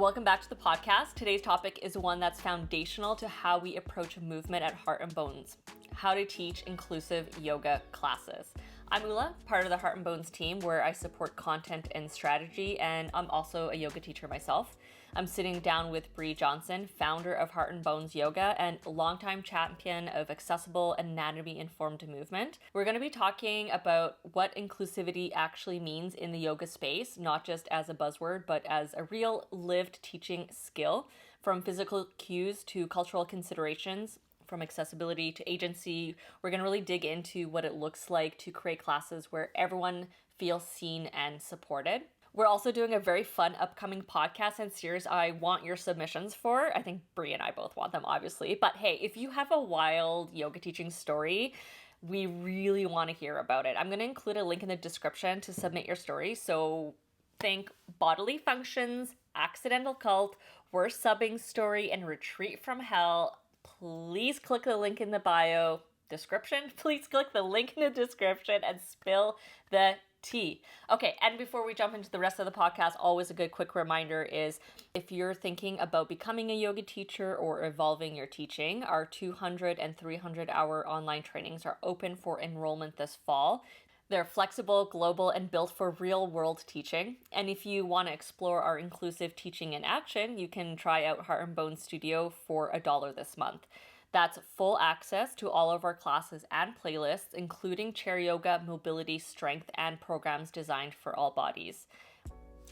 Welcome back to the podcast. Today's topic is one that's foundational to how we approach movement at Heart and Bones: how to teach inclusive yoga classes. I'm Ula, part of the Heart and Bones team where I support content and strategy, and I'm also a yoga teacher myself. I'm sitting down with Brea Johnson, founder of Heart and Bones Yoga and longtime champion of accessible anatomy-informed movement. We're going to be talking about what inclusivity actually means in the yoga space, not just as a buzzword, but as a real lived teaching skill, from physical cues to cultural considerations, from accessibility to agency. We're going to really dig into what it looks like to create classes where everyone feels seen and supported. We're also doing a very fun upcoming podcast and series I want your submissions for. I think Brea and I both want them, obviously. But hey, if you have a wild yoga teaching story, we really want to hear about it. I'm going to include a link in the description to submit your story. So think bodily functions, accidental cult, worst subbing story, and retreat from hell. Please click the link in the bio description. Please click the link in the description and spill the tea. Okay, and before we jump into the rest of the podcast, always a good quick reminder is if you're thinking about becoming a yoga teacher or evolving your teaching, our 200 and 300 hour online trainings are open for enrollment this fall. They're flexible, global, and built for real-world teaching. And if you want to explore our inclusive teaching in action, you can try out Heart and Bones Studio for $1 this month. That's full access to all of our classes and playlists, including chair yoga, mobility, strength, and programs designed for all bodies.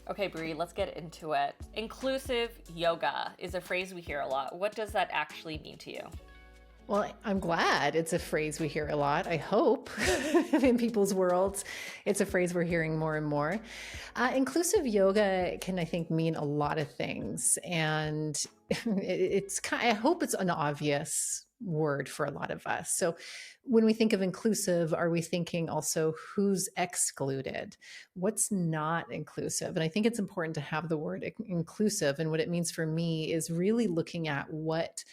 Okay, Brea, let's get into it. Inclusive yoga is a phrase we hear a lot. What does that actually mean to you? Well, I'm glad it's a phrase we hear a lot. I hope in people's worlds, it's a phrase we're hearing more and more. Inclusive yoga can, I think, mean a lot of things. And I hope it's an obvious word for a lot of us. So when we think of inclusive, are we thinking also who's excluded? What's not inclusive? And I think it's important to have the word inclusive. And what it means for me is really looking at what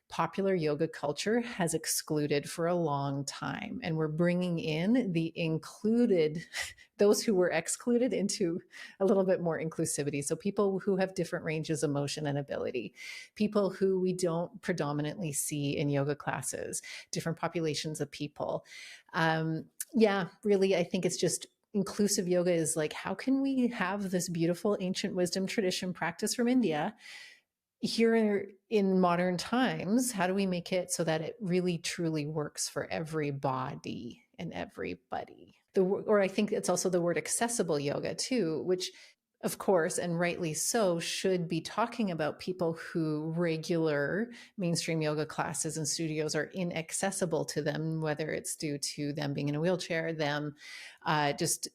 popular yoga culture has excluded for a long time. And we're bringing in the included, those who were excluded, into a little bit more inclusivity. So people who have different ranges of motion and ability, people who we don't predominantly see in yoga classes, different populations of people. Really, I think it's just inclusive yoga is like, how can we have this beautiful ancient wisdom tradition practice from India here in modern times? How do we make it so that it really truly works for everybody and everybody? Or I think it's also the word accessible yoga too, which of course, and rightly so, should be talking about people who regular mainstream yoga classes and studios are inaccessible to them, whether it's due to them being in a wheelchair, them just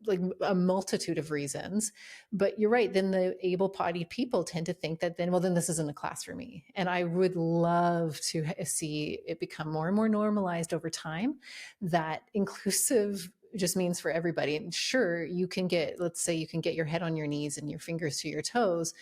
like a multitude of reasons. But you're right, then the able-bodied people tend to think that then this isn't a class for me. And I would love to see it become more and more normalized over time, that inclusive just means for everybody. And sure, let's say you can get your head on your knees and your fingers to your toes,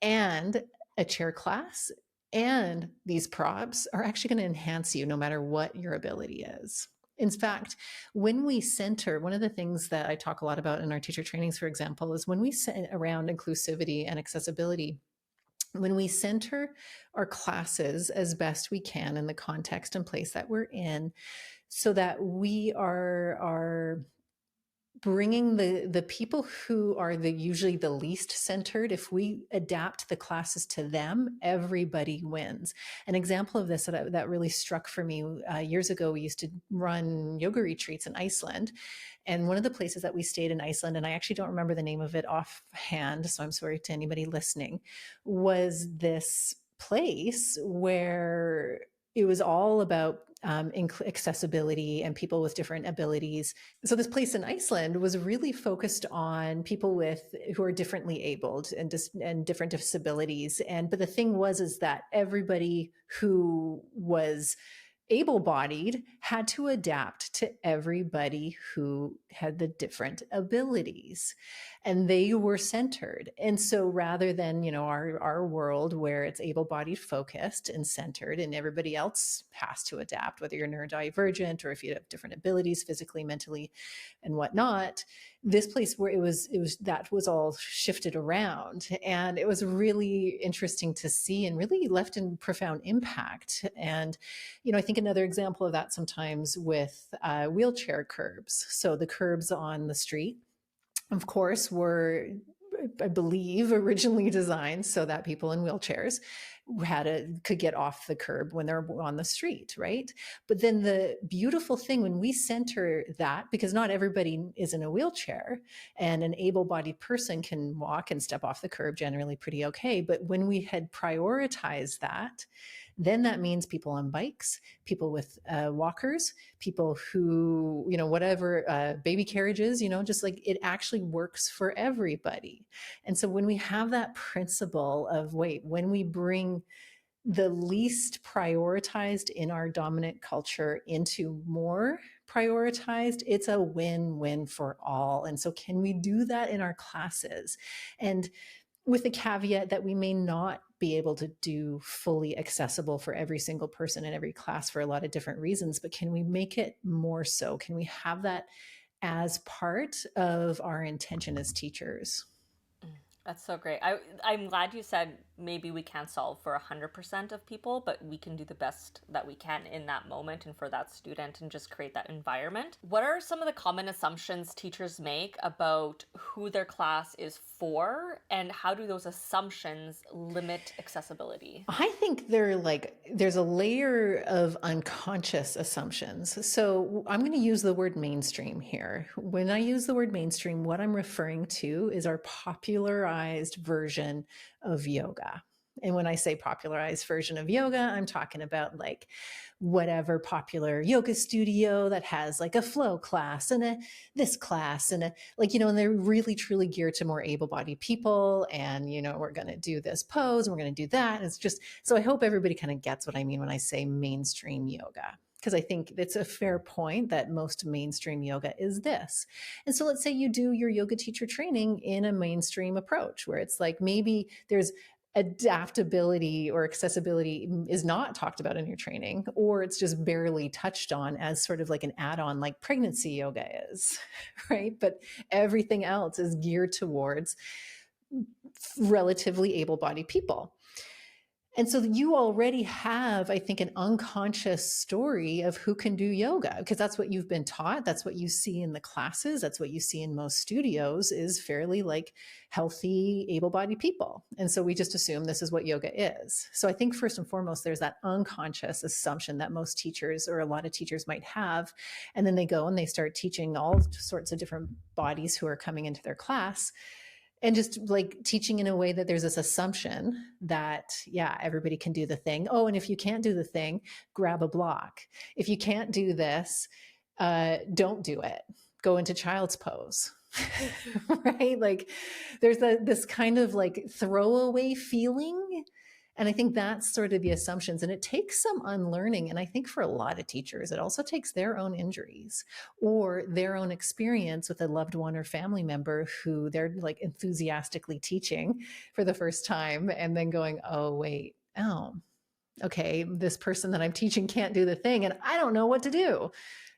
and a chair class and these props are actually going to enhance you no matter what your ability is. In fact, when we center, one of the things that I talk a lot about in our teacher trainings, for example, is when we set around inclusivity and accessibility, when we center our classes as best we can in the context and place that we're in, so that we are bringing the people who are usually the least centered. If we adapt the classes to them, everybody wins. An example of this that really struck for me, years ago, we used to run yoga retreats in Iceland. And one of the places that we stayed in Iceland, and I actually don't remember the name of it offhand, so I'm sorry to anybody listening, was this place where it was all about accessibility and people with different abilities. So this place in Iceland was really focused on people who are differently abled and different disabilities. But the thing is that everybody who was able-bodied had to adapt to everybody who had the different abilities. and they were centered. And so rather than, our world where it's able-bodied focused and centered and everybody else has to adapt, whether you're neurodivergent or if you have different abilities physically, mentally, and whatnot, this place where it was that was all shifted around. And it was really interesting to see and really left in profound impact. And, I think another example of that sometimes with wheelchair curbs. So the curbs on the street, of course, were, I believe, originally designed so that people in wheelchairs could get off the curb when they're on the street, right? But then the beautiful thing when we center that, because not everybody is in a wheelchair, and an able-bodied person can walk and step off the curb generally pretty okay. But when we had prioritized that, then that means people on bikes, people with walkers, people who, whatever, baby carriages, just like it actually works for everybody. And so when we have that principle of, when we bring the least prioritized in our dominant culture into more prioritized, it's a win-win for all. And so can we do that in our classes? And with the caveat that we may not be able to do fully accessible for every single person in every class for a lot of different reasons, but can we make it more so? Can we have that as part of our intention as teachers? That's so great. I'm glad you said maybe we can't solve for 100% of people, but we can do the best that we can in that moment and for that student and just create that environment. What are some of the common assumptions teachers make about who their class is for, and how do those assumptions limit accessibility? I think there's a layer of unconscious assumptions. So I'm going to use the word mainstream here. When I use the word mainstream, what I'm referring to is our popularized version of yoga. And when I say popularized version of yoga, I'm talking about like whatever popular yoga studio that has like a flow class and this class and and they're really truly geared to more able-bodied people. And, we're going to do this pose and we're going to do that. And it's just, so I hope everybody kind of gets what I mean when I say mainstream yoga, because I think it's a fair point that most mainstream yoga is this. And so let's say you do your yoga teacher training in a mainstream approach where it's like maybe there's adaptability or accessibility is not talked about in your training, or it's just barely touched on as sort of like an add-on, like pregnancy yoga is, right? But everything else is geared towards relatively able-bodied people. And so you already have, I think, an unconscious story of who can do yoga, because that's what you've been taught. That's what you see in the classes. That's what you see in most studios is fairly like healthy, able-bodied people. And so we just assume this is what yoga is. So I think first and foremost, there's that unconscious assumption that most teachers or a lot of teachers might have. And then they go and they start teaching all sorts of different bodies who are coming into their class, and just like teaching in a way that there's this assumption that, yeah, everybody can do the thing. Oh, and if you can't do the thing, grab a block. If you can't do this, don't do it. Go into child's pose. Right? Like there's this kind of like throwaway feeling. And I think that's sort of the assumptions. And it takes some unlearning. And I think for a lot of teachers, it also takes their own injuries or their own experience with a loved one or family member who they're like enthusiastically teaching for the first time and then going, oh, wait, oh, okay, this person that I'm teaching can't do the thing and I don't know what to do.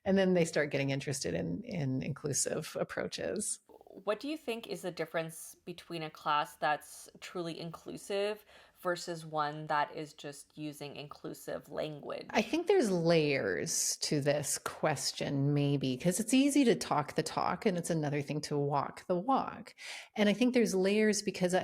And then they start getting interested in inclusive approaches. What do you think is the difference between a class that's truly inclusive versus one that is just using inclusive language? I think there's layers to this question, maybe, because it's easy to talk the talk and it's another thing to walk the walk. And I think there's layers because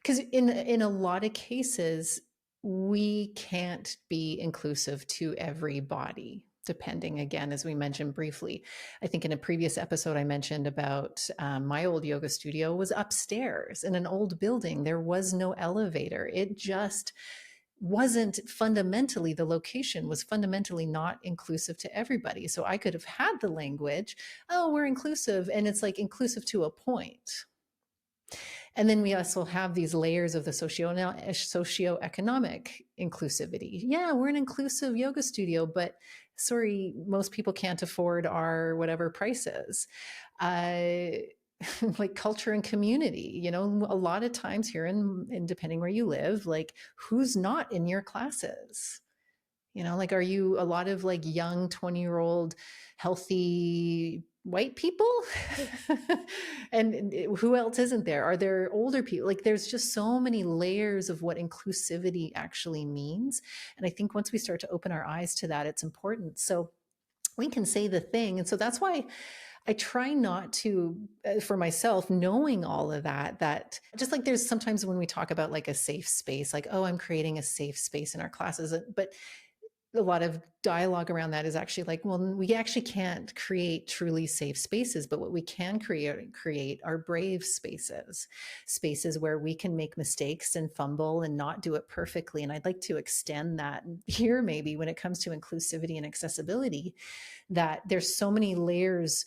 in a lot of cases, we can't be inclusive to everybody. Depending, again, as we mentioned briefly, I think in a previous episode, I mentioned about my old yoga studio was upstairs in an old building. There was no elevator. It just wasn't fundamentally, the location was fundamentally not inclusive to everybody. So I could have had the language, oh, we're inclusive. And it's like inclusive to a point. And then we also have these layers of the socioeconomic inclusivity. Yeah, we're an inclusive yoga studio, but sorry, most people can't afford our whatever prices. like culture and community. You know, a lot of times here in depending where you live, like who's not in your classes? You know, like, are you a lot of like young 20-year-old healthy white people? And who else isn't there? Are there older people? Like, there's just so many layers of what inclusivity actually means. And I think once we start to open our eyes to that, it's important. So we can say the thing. And so that's why I try not to, for myself, knowing all of that, that just like there's sometimes when we talk about like a safe space, like, oh, I'm creating a safe space in our classes. But a lot of dialogue around that is actually like, well, we actually can't create truly safe spaces, but what we can create are brave spaces, spaces where we can make mistakes and fumble and not do it perfectly. And I'd like to extend that here, maybe when it comes to inclusivity and accessibility, that there's so many layers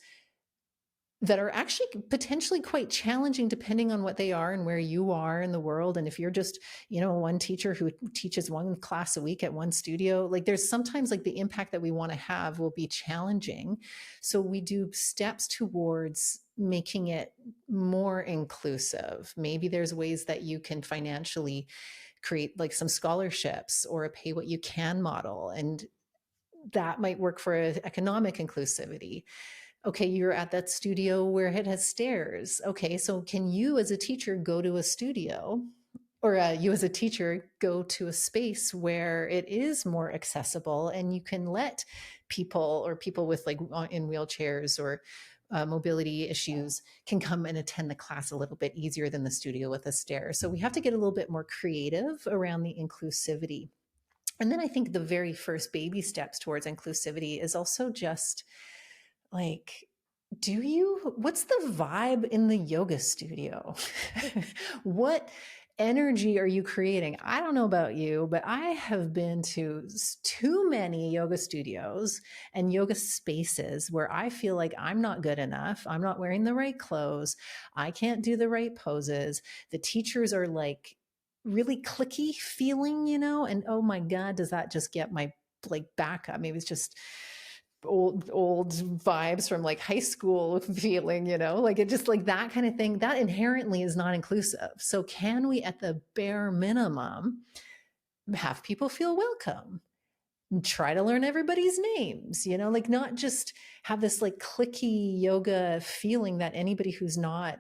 that are actually potentially quite challenging depending on what they are and where you are in the world. And if you're just, you know, one teacher who teaches one class a week at one studio, like there's sometimes like the impact that we want to have will be challenging. So we do steps towards making it more inclusive. Maybe there's ways that you can financially create like some scholarships or a pay what you can model. And that might work for economic inclusivity. Okay, you're at that studio where it has stairs. Okay, so can you as a teacher go to a studio, or you as a teacher go to a space where it is more accessible and you can let people, or people with like in wheelchairs or mobility issues, can come and attend the class a little bit easier than the studio with a stair. So we have to get a little bit more creative around the inclusivity. And then I think the very first baby steps towards inclusivity is also just like, what's the vibe in the yoga studio? What energy are you creating? I don't know about you, but I have been to too many yoga studios and yoga spaces where I feel like I'm not good enough. I'm not wearing the right clothes. I can't do the right poses. The teachers are like really clicky feeling, you know, and oh my God, does that just get my like back up? Maybe it's just old vibes from like high school feeling, you know, like it just like that kind of thing. That inherently is not inclusive. So can we at the bare minimum have people feel welcome, try to learn everybody's names, you know, like not just have this like clicky yoga feeling that anybody who's not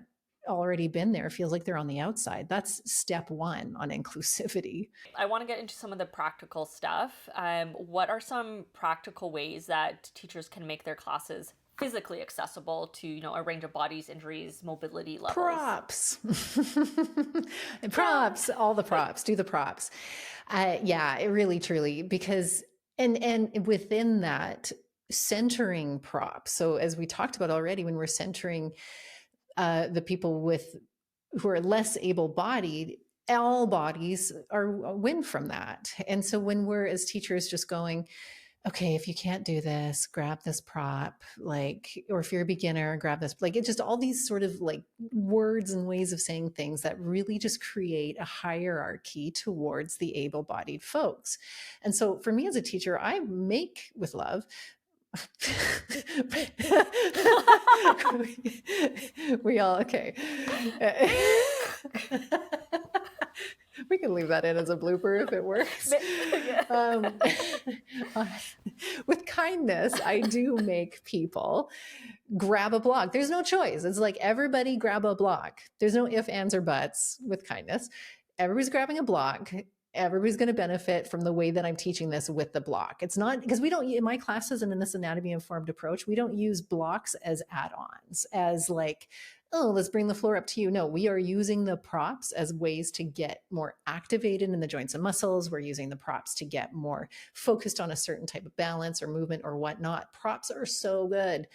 already been there feels like they're on the outside. That's step one on inclusivity. I want to get into some of the practical stuff. What are some practical ways that teachers can make their classes physically accessible to, you know, a range of bodies, injuries, mobility levels? Props. Props, all the props, do the props. Yeah, it really, truly, because, and within that, centering props. So as we talked about already, when we're centering the people who are less able-bodied, all bodies are win from that. And so when we're as teachers just going, okay, if you can't do this, grab this prop, like, or if you're a beginner, grab this, like, it's just all these sort of like words and ways of saying things that really just create a hierarchy towards the able-bodied folks. And so for me as a teacher, I make with love. we all okay. We can leave that in as a blooper if it works. With kindness, I do make people grab a block. There's no choice. It's like everybody grab a block. There's no ifs, ands, or buts with kindness. Everybody's grabbing a block. Everybody's going to benefit from the way that I'm teaching this with the block. It's not because we don't, in my classes and in this anatomy informed approach, we don't use blocks as add-ons, as like, oh, let's bring the floor up to you. No, we are using the props as ways to get more activated in the joints and muscles. We're using the props to get more focused on a certain type of balance or movement or whatnot. Props are so good.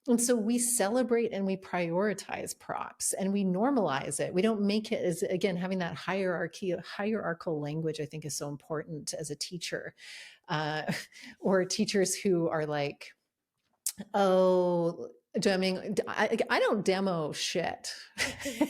And so we celebrate and we prioritize props and we normalize it. We don't make it as, again, having that hierarchical language, I think is so important as a teacher, or teachers who are like, oh, I don't demo shit.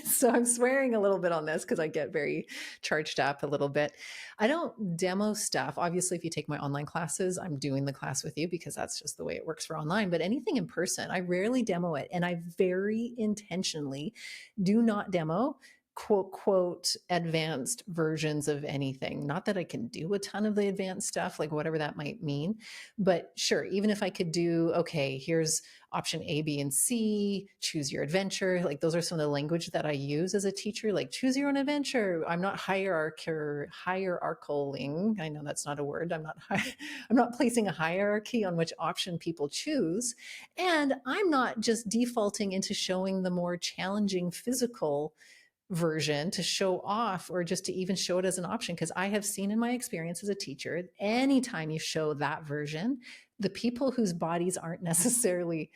So I'm swearing a little bit on this because I get very charged up a little bit. I don't demo stuff. Obviously, if you take my online classes, I'm doing the class with you because that's just the way it works for online. But anything in person, I rarely demo it. And I very intentionally do not demo quote quote advanced versions of anything. Not that I can do a ton of the advanced stuff, like whatever that might mean. But sure, even if I could do, okay, here's option A, B, and C, choose your adventure. Like those are some of the language that I use as a teacher, like choose your own adventure. I'm not hierarchaling. I know that's not a word. I'm not placing a hierarchy on which option people choose. And I'm not just defaulting into showing the more challenging physical version to show off or just to even show it as an option. Because I have seen in my experience as a teacher, anytime you show that version, the people whose bodies aren't necessarily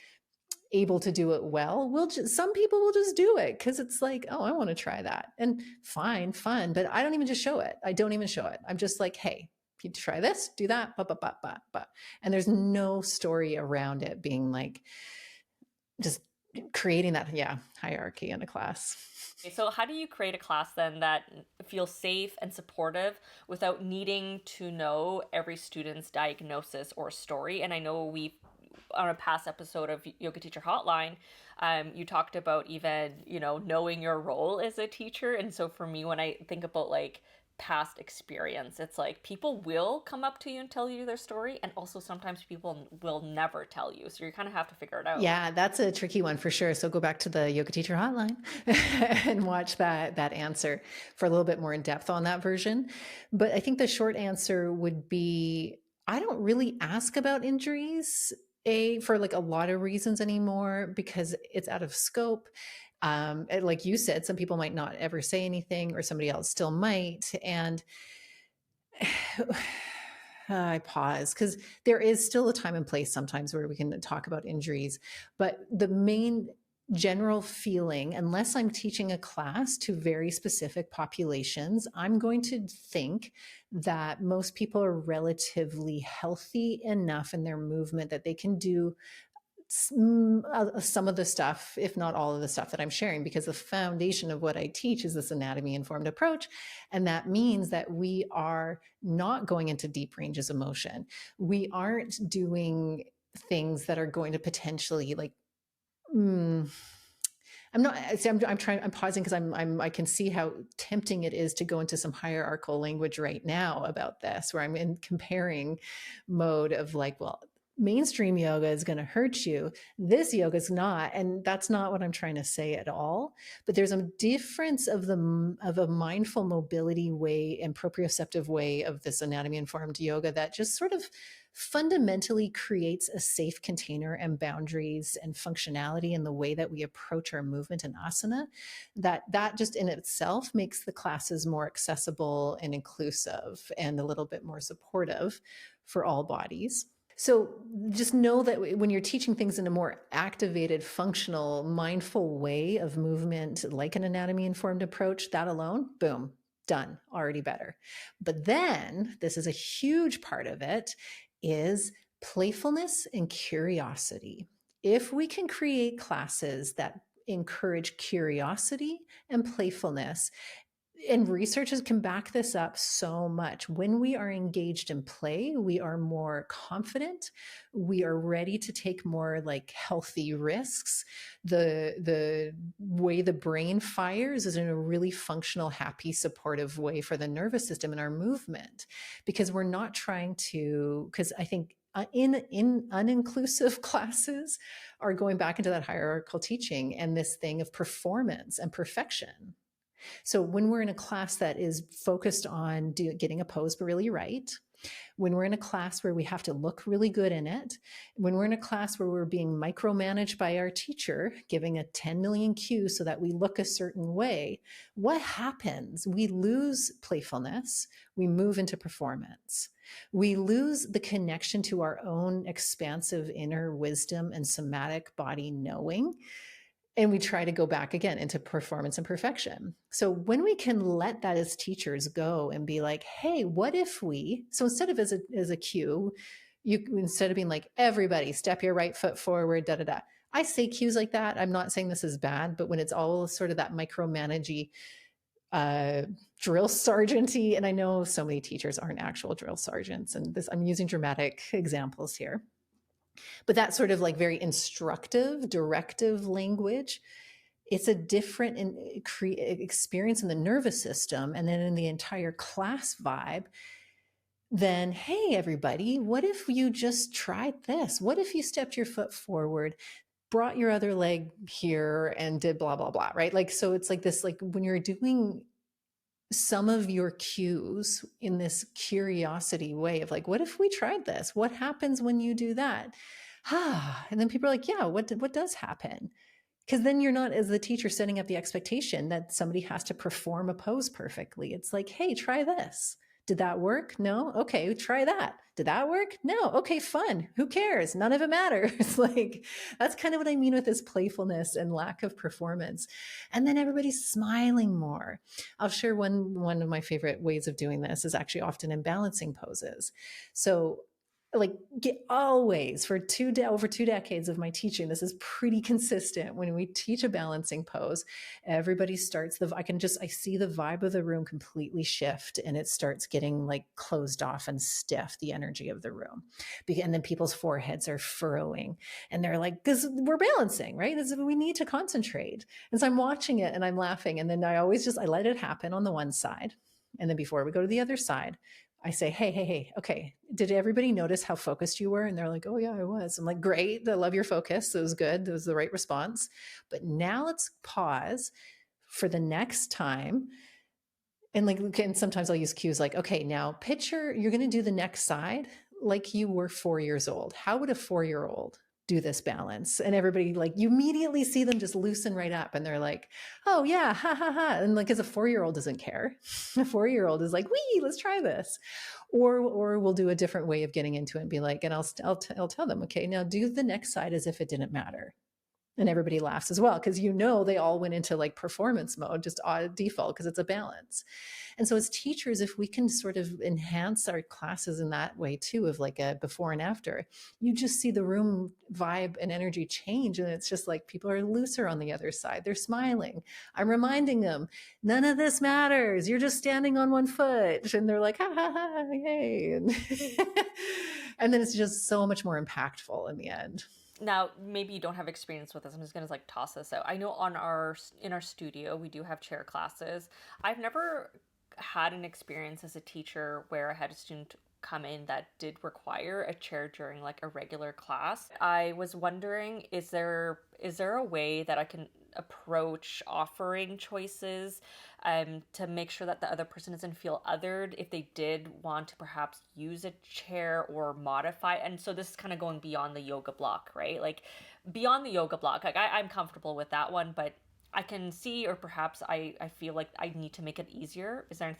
able to do it well will just, some people will just do it because it's like, oh, I want to try that, and fine, fun. But I don't even just show it. I don't even show it. I'm just like, hey, you try this, do that, and there's no story around it being like just creating that hierarchy in a class. Okay, so how do you create a class then that feels safe and supportive without needing to know every student's diagnosis or story? And I know we, on a past episode of Yoga Teacher Hotline, you talked about even, knowing your role as a teacher. And so for me, when I think about like past experience, it's like people will come up to you and tell you their story, and also sometimes people will never tell you, so you kind of have to figure it out. Yeah, that's a tricky one for sure. So go back to the Yoga Teacher Hotline and watch that answer for a little bit more in depth on that version. But I think the short answer would be I don't really ask about injuries for like a lot of reasons anymore because it's out of scope. Like you said, some people might not ever say anything, or somebody else still might. And I pause because there is still a time and place sometimes where we can talk about injuries. But the main general feeling, unless I'm teaching a class to very specific populations, I'm going to think that most people are relatively healthy enough in their movement that they can do some of the stuff, if not all of the stuff that I'm sharing, because the foundation of what I teach is this anatomy informed approach. And that means that we are not going into deep ranges of motion. We aren't doing things that are going to potentially like, I'm not, see, I'm pausing because I can see how tempting it is to go into some hierarchical language right now about this, where I'm in comparing mode of like, well, mainstream yoga is going to hurt you. This yoga is not. And that's not what I'm trying to say at all. But there's a difference of a mindful mobility way and proprioceptive way of this anatomy informed yoga that just sort of fundamentally creates a safe container and boundaries and functionality in the way that we approach our movement and asana, that just in itself makes the classes more accessible and inclusive and a little bit more supportive for all bodies. So just know that when you're teaching things in a more activated, functional, mindful way of movement, like an anatomy informed approach, that alone, boom, done, already better. But then this is a huge part of it, is playfulness and curiosity. If we can create classes that encourage curiosity and playfulness, and researchers can back this up so much. When we are engaged in play, we are more confident. We are ready to take more like healthy risks. The way the brain fires is in a really functional, happy, supportive way for the nervous system and our movement, because we're not trying to, because I think in uninclusive classes are going back into that hierarchical teaching and this thing of performance and perfection. So when we're in a class that is focused on getting a pose really right, when we're in a class where we have to look really good in it, when we're in a class where we're being micromanaged by our teacher, giving a 10 million cues so that we look a certain way, what happens? We lose playfulness. We move into performance. We lose the connection to our own expansive inner wisdom and somatic body knowing. And we try to go back again into performance and perfection. So when we can let that as teachers go and be like, hey, what if we, so instead of as a cue, instead of being like, everybody step your right foot forward, da, da, da. I say cues like that. I'm not saying this is bad, but when it's all sort of that micromanagey, uh, drill sergeanty, and I know so many teachers aren't actual drill sergeants, and this I'm using dramatic examples here, but that sort of like very instructive, directive language, it's a different experience in the nervous system and then in the entire class vibe than, hey, everybody, what if you just tried this? What if you stepped your foot forward, brought your other leg here, and did blah, blah, blah, right? Like, so it's like this, like when you're doing some of your cues in this curiosity way of like, what if we tried this? What happens when you do that? And then people are like, yeah, what does happen? Because then you're not, as the teacher, setting up the expectation that somebody has to perform a pose perfectly. It's like, hey, try this. Did that work? No? Okay, try that. Did that work? No. Okay, fun. Who cares? None of it matters. Like, that's kind of what I mean with this playfulness and lack of performance. And then everybody's smiling more. I'll share one of my favorite ways of doing this is actually often in balancing poses. So like always for over 2 decades of my teaching, this is pretty consistent. When we teach a balancing pose, everybody starts I see the vibe of the room completely shift, and it starts getting like closed off and stiff, the energy of the room. And then people's foreheads are furrowing, and they're like, because we're balancing, right? We need to concentrate. And so I'm watching it and I'm laughing. And then I let it happen on the one side. And then before we go to the other side, I say, hey, okay, did everybody notice how focused you were? And they're like, oh yeah, I was. I'm like, great, I love your focus. It was good. It was the right response. But now let's pause for the next time. And sometimes I'll use cues like, okay, now picture you're going to do the next side like you were 4 years old. How would a 4-year-old do this balance? And everybody, like, you immediately see them just loosen right up, and they're like, oh yeah, ha ha ha. And like, as a 4-year-old doesn't care. A 4-year-old is like, wee, let's try this. Or we'll do a different way of getting into it and be like, and I'll tell them, okay, now do the next side as if it didn't matter. And everybody laughs as well, because they all went into like performance mode, just default, because it's a balance. And so as teachers, if we can sort of enhance our classes in that way too, of like a before and after, you just see the room vibe and energy change. And it's just like people are looser on the other side. They're smiling. I'm reminding them, none of this matters. You're just standing on one foot. And they're like, ha ha ha, yay. And then it's just so much more impactful in the end. Now, maybe you don't have experience with this. I'm just gonna like toss this out. I know in our studio we do have chair classes. I've never had an experience as a teacher where I had a student come in that did require a chair during like a regular class. I was wondering, is there a way that I can approach offering choices to make sure that the other person doesn't feel othered if they did want to perhaps use a chair or modify? And so this is kind of going beyond the yoga block, right? Like beyond the yoga block, like I'm comfortable with that one, but I can see, or perhaps I feel like I need to make it easier. Is there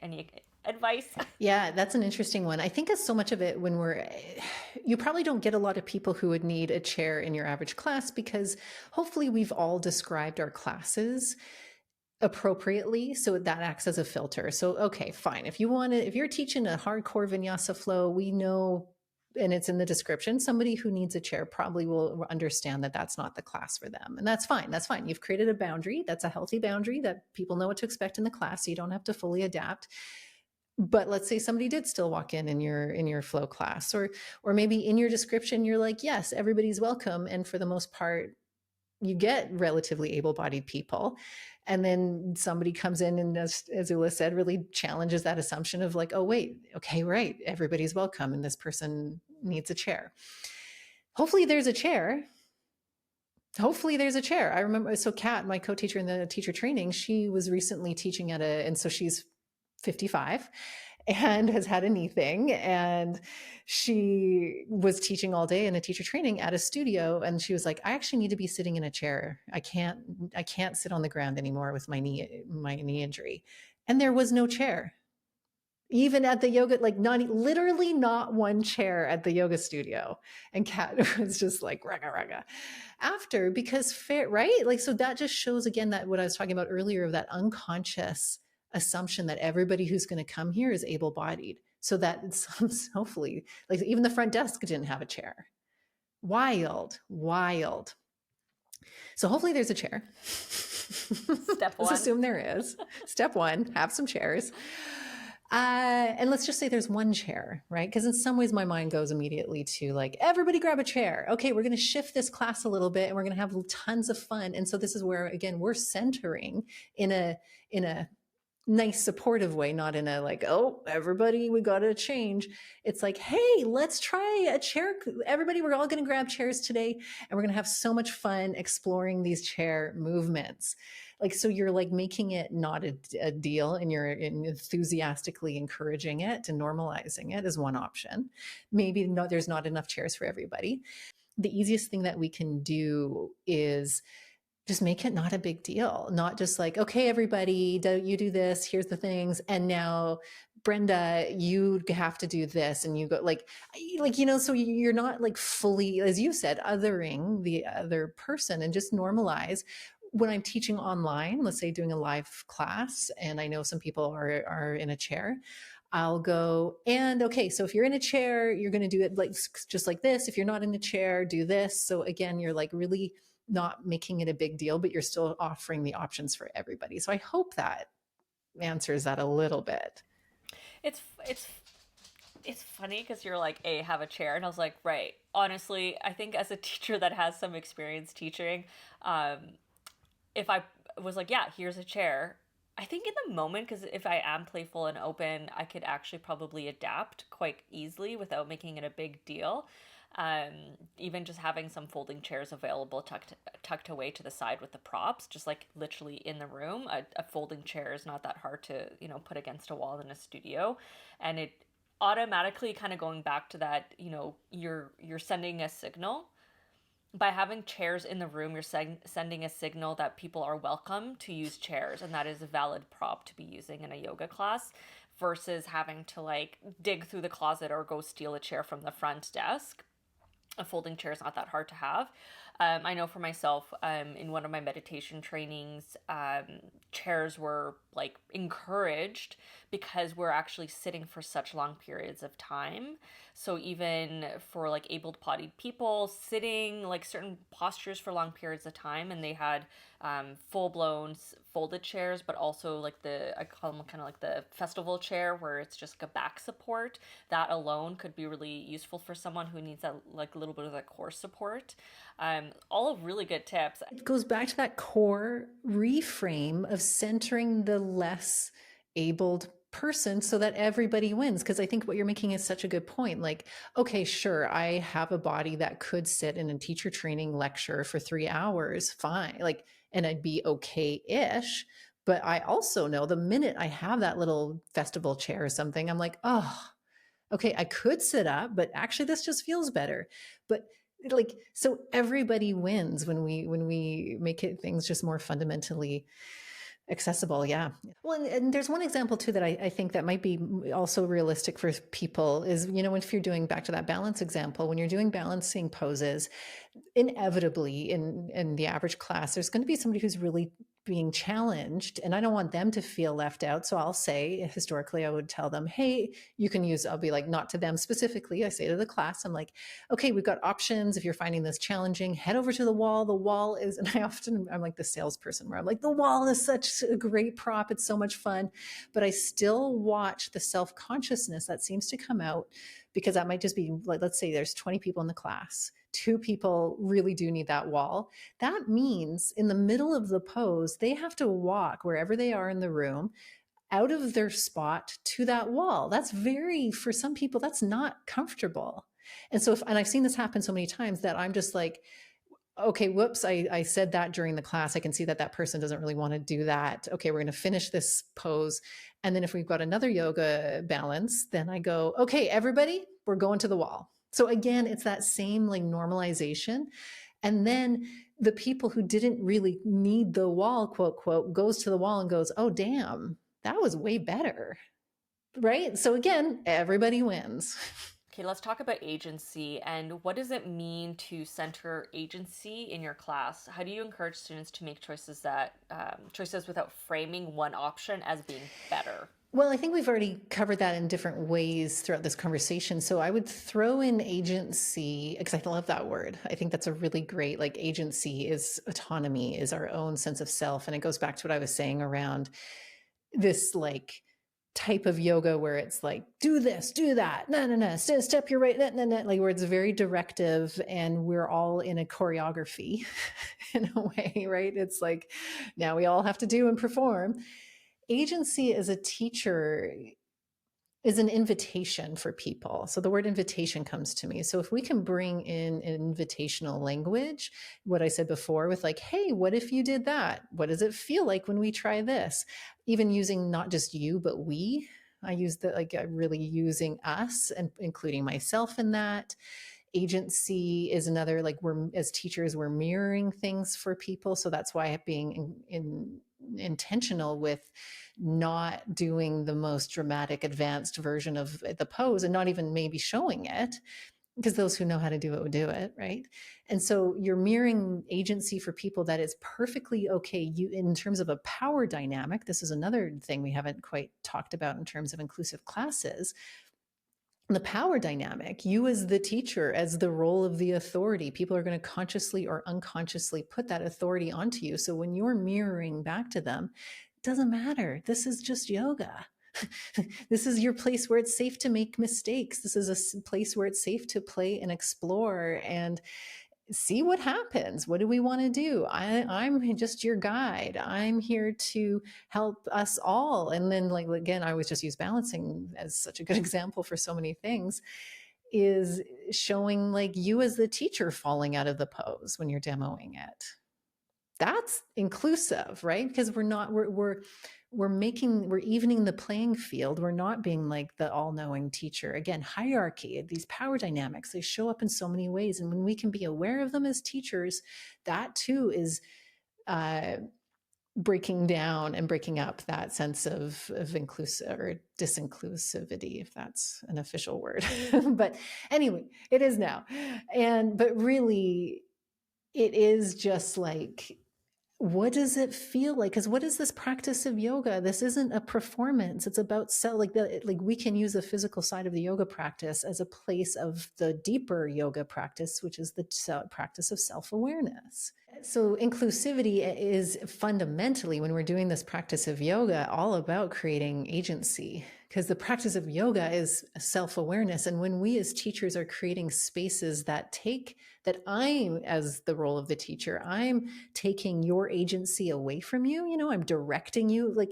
any advice? Yeah, that's an interesting one. I think as so much of it you probably don't get a lot of people who would need a chair in your average class, because hopefully we've all described our classes appropriately, so that acts as a filter. So, okay, fine. If you're teaching a hardcore vinyasa flow, we know, and it's in the description, somebody who needs a chair probably will understand that that's not the class for them. And that's fine. That's fine. You've created a boundary. That's a healthy boundary that people know what to expect in the class. So you don't have to fully adapt. But let's say somebody did still walk in your flow class, or maybe in your description, you're like, yes, everybody's welcome. And for the most part, you get relatively able-bodied people. And then somebody comes in and, as Ula said, really challenges that assumption of like, oh, wait, okay, right, everybody's welcome, and this person needs a chair. Hopefully there's a chair. I remember, so Kat, my co-teacher in the teacher training, she was recently teaching and so she's 55 and has had a knee thing, and she was teaching all day in a teacher training at a studio, and she was like, I actually need to be sitting in a chair. I can't sit on the ground anymore with my knee injury. And there was no chair, even at the yoga, like literally not one chair at the yoga studio. And Kat was just like raga raga after, because fair, right? Like, so that just shows again that what I was talking about earlier of that unconscious assumption that everybody who's going to come here is able-bodied, so that it's hopefully, like, even the front desk didn't have a chair. Wild, wild. So hopefully there's a chair. Step Let's one. assume there is. Step one, have some chairs. And let's just say there's one chair, right? Because in some ways my mind goes immediately to like, everybody grab a chair. Okay, we're going to shift this class a little bit and we're going to have tons of fun. And so this is where, again, we're centering in a nice supportive way, not in a like, oh, everybody, we got to change. It's like, hey, let's try a chair. Everybody, we're all going to grab chairs today and we're going to have so much fun exploring these chair movements. Like, so you're like making it not a deal and you're enthusiastically encouraging it and normalizing it is one option. Maybe there's not enough chairs for everybody. The easiest thing that we can do is just make it not a big deal, not just like, okay, everybody, you do this, here's the things. And now Brenda, you have to do this. And you go like, so you're not like fully, as you said, othering the other person, and just normalize. When I'm teaching online, let's say doing a live class, and I know some people are in a chair, I'll go, and okay, so if you're in a chair, you're going to do it like just like this. If you're not in a chair, do this. So again, you're like really not making it a big deal, but you're still offering the options for everybody. So I hope that answers that a little bit. It's it's it's funny because you're like, a have a chair, and I was like, right. Honestly, I think as a teacher that has some experience teaching, um, if I was like, yeah, here's a chair, I think in the moment, because if I am playful and open, I could actually probably adapt quite easily without making it a big deal. Um, Even just having some folding chairs available tucked away to the side with the props, just like literally in the room. A folding chair is not that hard to, put against a wall in a studio. And it automatically kind of going back to that, you're sending a signal by having chairs in the room. You're sending a signal that people are welcome to use chairs, and that is a valid prop to be using in a yoga class, versus having to like dig through the closet or go steal a chair from the front desk. A folding chair is not that hard to have. I know for myself, in one of my meditation trainings, chairs were like encouraged because we're actually sitting for such long periods of time. So even for like able-bodied people, sitting like certain postures for long periods of time, and they had full-blown folded chairs, but also like I call them kind of like the festival chair, where it's just like a back support. That alone could be really useful for someone who needs that like a little bit of that core support. All of really good tips. It goes back to that core reframe of centering the less abled person so that everybody wins. Because I think what you're making is such a good point. Like, okay, sure, I have a body that could sit in a teacher training lecture for 3 hours, fine. Like, and I'd be okay-ish. But I also know the minute I have that little festival chair or something, I'm like, oh, okay, I could sit up, but actually this just feels better. But like, so everybody wins when we make it things just more fundamentally accessible. Yeah. Well, and there's one example too that I think that might be also realistic for people is, if you're doing back to that balance example, when you're doing balancing poses, inevitably in the average class, there's going to be somebody who's really being challenged, and I don't want them to feel left out. So I'll say, historically, I would tell them, hey, you can use, I'll be like, not to them specifically, I say to the class, I'm like, okay, we've got options. If you're finding this challenging, head over to the wall. The wall is, and I'm like the salesperson where I'm like, the wall is such a great prop. It's so much fun. But I still watch the self-consciousness that seems to come out, because that might just be like, let's say there's 20 people in the class. 2 people really do need that wall. That means in the middle of the pose, they have to walk wherever they are in the room out of their spot to that wall. That's for some people, that's not comfortable. And so and I've seen this happen so many times that I'm just like, okay, whoops, I said that during the class. I can see that person doesn't really want to do that. Okay, we're going to finish this pose. And then if we've got another yoga balance, then I go, okay, everybody, we're going to the wall. So again, it's that same like normalization. And then the people who didn't really need the wall, quote, quote, goes to the wall and goes, oh, damn, that was way better. Right? So again, everybody wins. Okay, let's talk about agency and what does it mean to center agency in your class? How do you encourage students to make choices without framing one option as being better? Well, I think we've already covered that in different ways throughout this conversation. So I would throw in agency because I love that word. I think that's a really great, like, agency is autonomy, is our own sense of self. And it goes back to what I was saying around this, like, type of yoga where it's like, do this, do that, no, no, no, step your right, no, no, no, like, where it's very directive and we're all in a choreography in a way, right? It's like, now we all have to do and perform. Agency as a teacher is an invitation for people. So the word invitation comes to me. So if we can bring in invitational language, what I said before with, like, hey, what if you did that? What does it feel like when we try this? Even using not just you, but we. I use the, like, really using us and including myself in that. Agency is another, like, we're, as teachers, we're mirroring things for people. So that's why being intentional with not doing the most dramatic advanced version of the pose and not even maybe showing it, because those who know how to do it would do it, right? And so you're mirroring agency for people that is perfectly okay. You, in terms of a power dynamic, this is another thing we haven't quite talked about in terms of inclusive classes. The power dynamic, you as the teacher, as the role of the authority, people are going to consciously or unconsciously put that authority onto you. So when you're mirroring back to them, it doesn't matter. This is just yoga. This is your place where it's safe to make mistakes. This is a place where it's safe to play and explore and see what happens. What do we want to do? I'm just your guide. I'm here to help us all. And then, like, again, I always just use balancing as such a good example for so many things, is showing, like, you as the teacher falling out of the pose when you're demoing it. That's inclusive, right? Because we're evening the playing field. We're not being like the all-knowing teacher. Again, hierarchy, these power dynamics, they show up in so many ways. And when we can be aware of them as teachers, that too is breaking down and breaking up that sense of inclusive or disinclusivity, if that's an official word. But anyway, it is now. But really, it is just like, what does it feel like? Because what is this practice of yoga? This isn't a performance. It's about like we can use the physical side of the yoga practice as a place of the deeper yoga practice, which is the practice of self-awareness. So inclusivity is fundamentally, when we're doing this practice of yoga, all about creating agency, because the practice of yoga is self-awareness. And when we as teachers are creating spaces that I'm, as the role of the teacher, I'm taking your agency away from you, I'm directing you, like,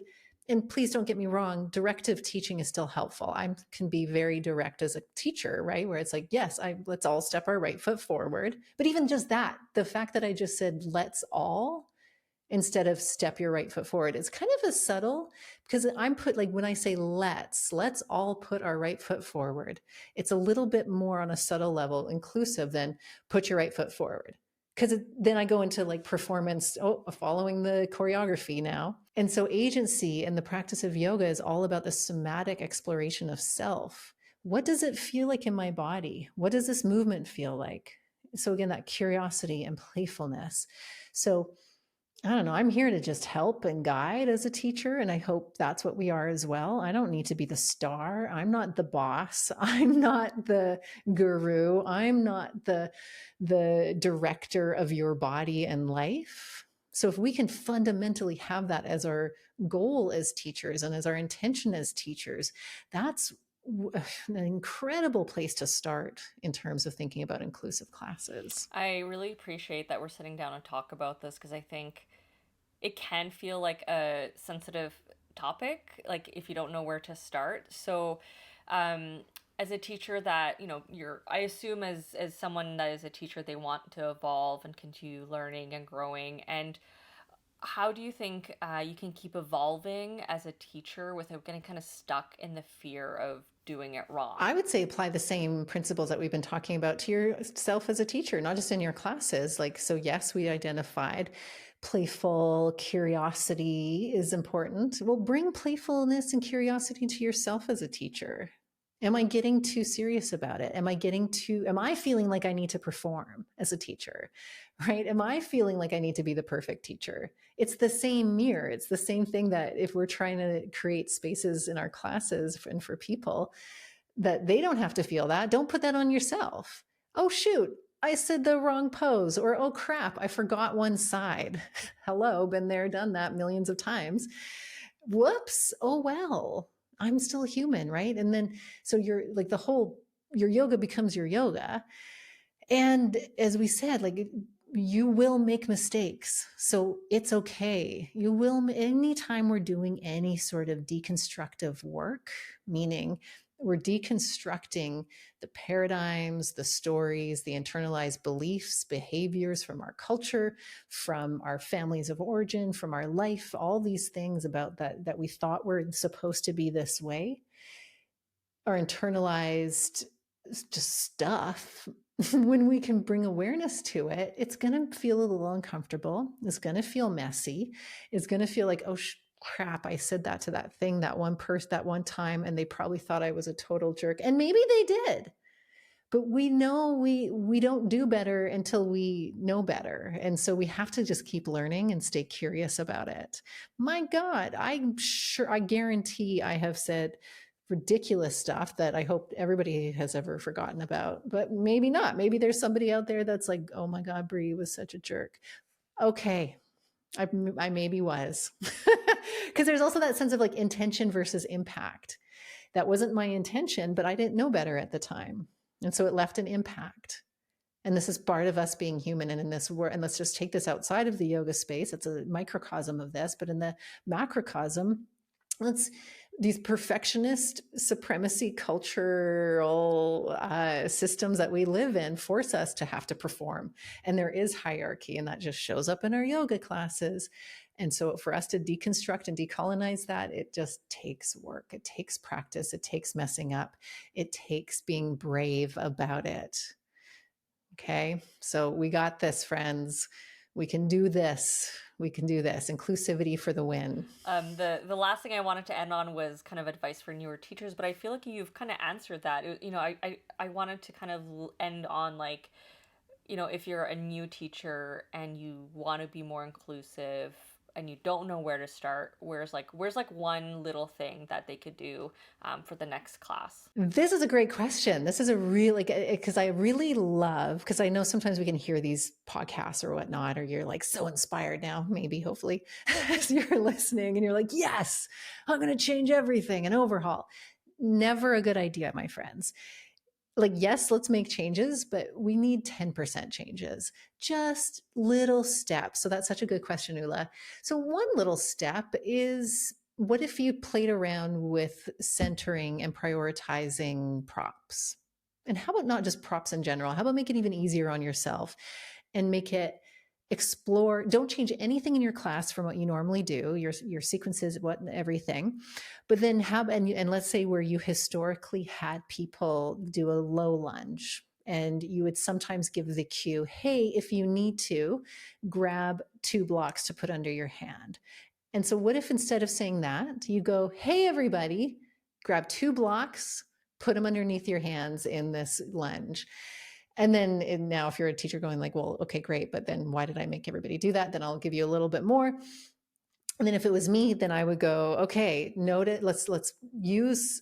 and please don't get me wrong, directive teaching is still helpful. I can be very direct as a teacher, right? Where it's like, yes, let's all step our right foot forward. But even just that, the fact that I just said, let's all, instead of step your right foot forward, it's kind of a subtle, because I'm put, like, when I say let's all put our right foot forward, it's a little bit more on a subtle level inclusive than put your right foot forward. Because then I go into, like, performance, following the choreography now. And so agency and the practice of yoga is all about the somatic exploration of self. What does it feel like in my body? What does this movement feel like? So again, that curiosity and playfulness. So I don't know, I'm here to just help and guide as a teacher, and I hope that's what we are as well. I don't need to be the star. I'm not the boss. I'm not the guru. I'm not the director of your body and life. So if we can fundamentally have that as our goal as teachers and as our intention as teachers, that's an incredible place to start in terms of thinking about inclusive classes. I really appreciate that we're sitting down and talk about this because I think it can feel like a sensitive topic, like if you don't know where to start. So, as a teacher that, I assume as someone that is a teacher, they want to evolve and continue learning and growing. And how do you think you can keep evolving as a teacher without getting kind of stuck in the fear of doing it wrong? I would say apply the same principles that we've been talking about to yourself as a teacher, not just in your classes. Like, so yes, we identified playful curiosity is important. Well, bring playfulness and curiosity to yourself as a teacher. Am I getting too serious about it? Am I feeling like I need to perform as a teacher, right? Am I feeling like I need to be the perfect teacher? It's the same mirror. It's the same thing that if we're trying to create spaces in our classes and for people that they don't have to feel that, don't put that on yourself. Oh, shoot, I said the wrong pose, or oh crap, I forgot one side. Hello, been there, done that millions of times. Whoops, oh well, I'm still human, right? And then so you're like your yoga becomes your yoga. And as we said, like you will make mistakes. So it's okay. You will, anytime we're doing any sort of deconstructive work, meaning we're deconstructing the paradigms, the stories, the internalized beliefs, behaviors from our culture, from our families of origin, from our life, all these things about that we thought were supposed to be this way, our internalized just stuff. When we can bring awareness to it, it's going to feel a little uncomfortable. It's going to feel messy. It's going to feel like, oh, crap, I said that to that thing, that one person, that one time, and they probably thought I was a total jerk. And maybe they did. But we know we don't do better until we know better. And so we have to just keep learning and stay curious about it. My God, I guarantee I have said ridiculous stuff that I hope everybody has ever forgotten about, but maybe not. Maybe there's somebody out there that's like, oh my God, Brea was such a jerk. Okay, I maybe was. Because there's also that sense of like intention versus impact. That wasn't my intention, but I didn't know better at the time. And so it left an impact. And this is part of us being human. And in this world, and let's just take this outside of the yoga space. It's a microcosm of this, but in the macrocosm, these perfectionist supremacy cultural systems that we live in force us to have to perform. And there is hierarchy, and that just shows up in our yoga classes. And so for us to deconstruct and decolonize that, it just takes work. It takes practice. It takes messing up. It takes being brave about it. Okay. So we got this, friends. We can do this. We can do this. Inclusivity for the win. The last thing I wanted to end on was kind of advice for newer teachers, but I feel like you've kind of answered that. I wanted to kind of end on like, if you're a new teacher and you want to be more inclusive and you don't know where to start, where's one little thing that they could do for the next class? This is a great question. This is a really, because I really love, because I know sometimes we can hear these podcasts or whatnot, or you're like so inspired now, maybe, hopefully, as you're listening and you're like, yes, I'm going to change everything and overhaul. Never a good idea, my friends. Like, yes, let's make changes, but we need 10% changes, just little steps. So that's such a good question, Ula. So one little step is, what if you played around with centering and prioritizing props? And how about not just props in general? How about make it even easier on yourself and make it explore? Don't change anything in your class from what you normally do, your sequences, everything. But then and let's say where you historically had people do a low lunge, and you would sometimes give the cue, hey, if you need to, grab 2 blocks to put under your hand. And so what if instead of saying that, you go, hey, everybody, grab 2 blocks, put them underneath your hands in this lunge. And then now if you're a teacher going like, well, okay, great, but then why did I make everybody do that? Then I'll give you a little bit more. And then if it was me, then I would go, okay, note it. Let's use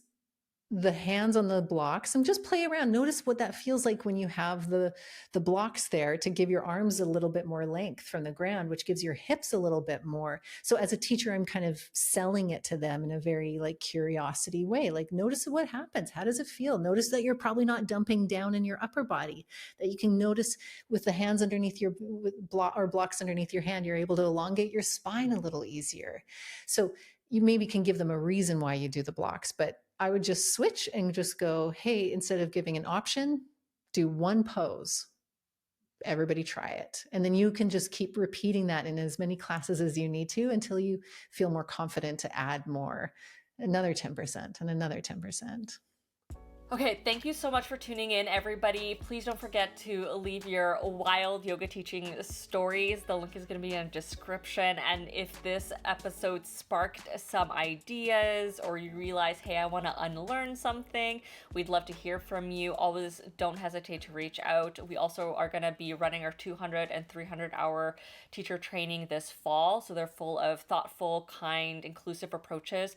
the hands on the blocks and just play around. Notice what that feels like when you have the blocks there, to give your arms a little bit more length from the ground, which gives your hips a little bit more. So as a teacher, I'm kind of selling it to them in a very like curiosity way. Like, notice what happens. How does it feel? Notice that you're probably not dumping down in your upper body, that you can notice with the hands underneath your blocks underneath your hand, you're able to elongate your spine a little easier. So you maybe can give them a reason why you do the blocks, but I would just switch and just go, hey, instead of giving an option, do one pose. Everybody try it. And then you can just keep repeating that in as many classes as you need to until you feel more confident to add more, another 10% and another 10%. Okay, thank you so much for tuning in, everybody. Please don't forget to leave your wild yoga teaching stories. The link is going to be in the description. And if this episode sparked some ideas or you realize, hey, I want to unlearn something, we'd love to hear from you. Always don't hesitate to reach out. We also are going to be running our 200 and 300 hour teacher training this fall. So they're full of thoughtful, kind, inclusive approaches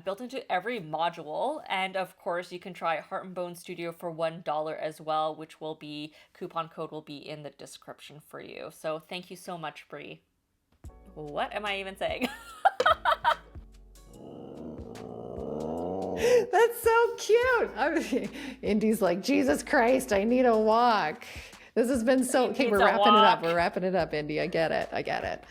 built into every module. And of course, you can try Heart and Bone Studio for $1 as well, which will be, coupon code will be in the description for you. So thank you so much, Brea. What am I even saying? That's so cute. Indy's like, Jesus Christ, I need a walk. This has been so, okay, we're wrapping it up. We're wrapping it up, Indy. I get it.